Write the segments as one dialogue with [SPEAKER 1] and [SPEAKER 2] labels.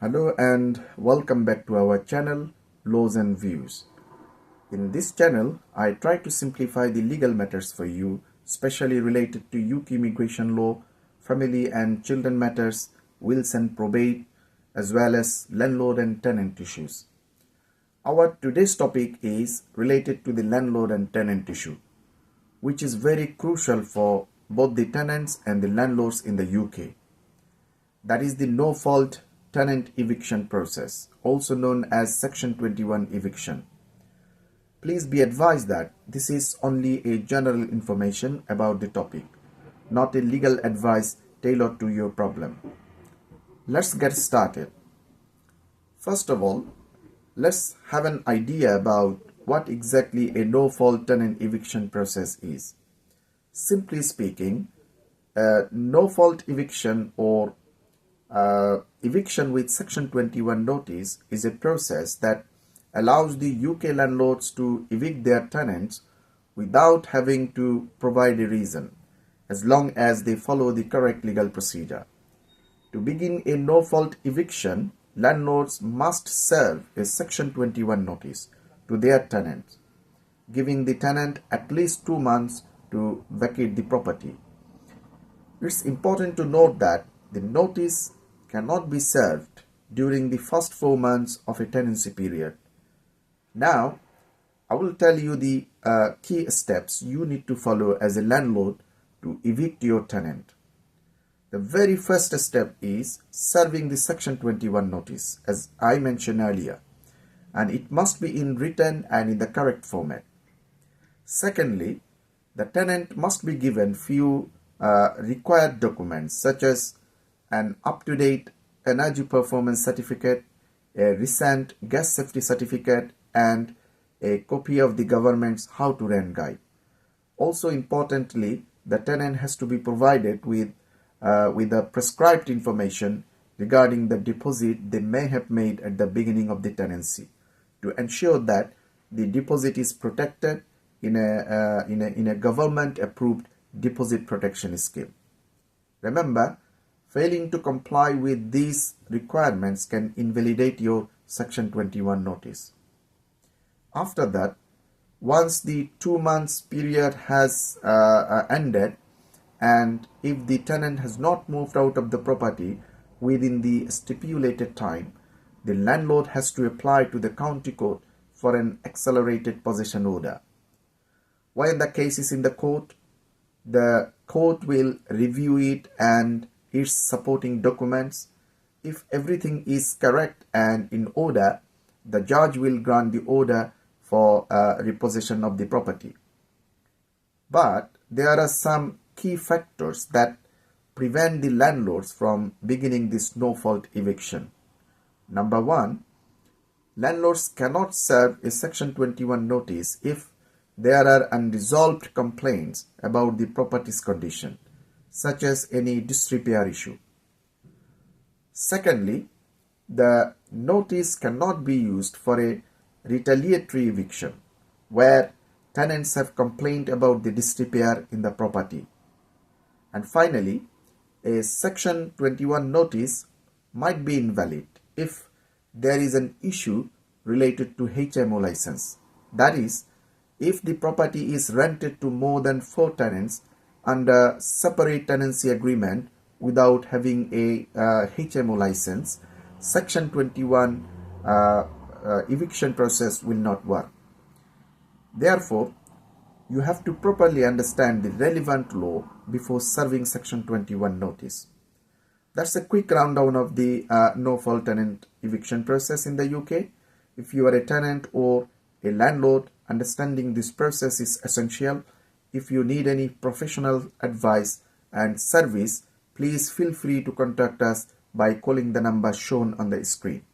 [SPEAKER 1] Hello and welcome back to our channel Laws and Views. In this channel, I try to simplify the legal matters for you, especially related to UK immigration law, family and children matters, wills and probate, as well as landlord and tenant issues. Our today's topic is related to the landlord and tenant issue, which is very crucial for both the tenants and the landlords in the UK. That is the no-fault tenant eviction process, also known as Section 21 eviction. Please be advised that this is only a general information about the topic, not a legal advice tailored to your problem. Let's get started. First of all, let's have an idea about what exactly a no-fault tenant eviction process is. Simply speaking, a no-fault eviction or eviction with Section 21 notice is a process that allows the UK landlords to evict their tenants without having to provide a reason, as long as they follow the correct legal procedure. To begin a no-fault eviction, landlords must serve a Section 21 notice to their tenants, giving the tenant at least 2 months to vacate the property. It's important to note that the notice cannot be served during the first 4 months of a tenancy period. Now, I will tell you the key steps you need to follow as a landlord to evict your tenant. The very first step is serving the Section 21 notice, as I mentioned earlier, and it must be in written and in the correct format. Secondly, the tenant must be given few required documents such as an up-to-date energy performance certificate, a recent gas safety certificate, and a copy of the government's How to Rent guide. Also importantly, the tenant has to be provided with the prescribed information regarding the deposit they may have made at the beginning of the tenancy to ensure that the deposit is protected in a government-approved deposit protection scheme. Remember, failing to comply with these requirements can invalidate your Section 21 notice. After that, once the 2 months period has ended, and if the tenant has not moved out of the property within the stipulated time, the landlord has to apply to the county court for an accelerated possession order. While the case is in the court will review it and its supporting documents. If everything is correct and in order, the judge will grant the order for repossession of the property. But there are some key factors that prevent the landlords from beginning this no-fault eviction. Number one, landlords cannot serve a Section 21 notice if there are unresolved complaints about the property's condition, such as any disrepair issue. Secondly, the notice cannot be used for a retaliatory eviction, where tenants have complained about the disrepair in the property. And finally, a Section 21 notice might be invalid if there is an issue related to HMO license. That is, if the property is rented to more than 4 tenants under separate tenancy agreement without having a HMO license, Section 21 eviction process will not work. Therefore, you have to properly understand the relevant law before serving Section 21 notice. That's a quick rundown of the no-fault tenant eviction process in the UK. If you are a tenant or a landlord, understanding this process is essential. If you need any professional advice and service, please feel free to contact us by calling the number shown on the screen.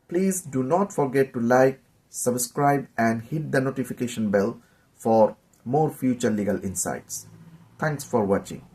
[SPEAKER 1] Please do not forget to like, subscribe, and hit the notification bell for more future legal insights. Thanks for watching.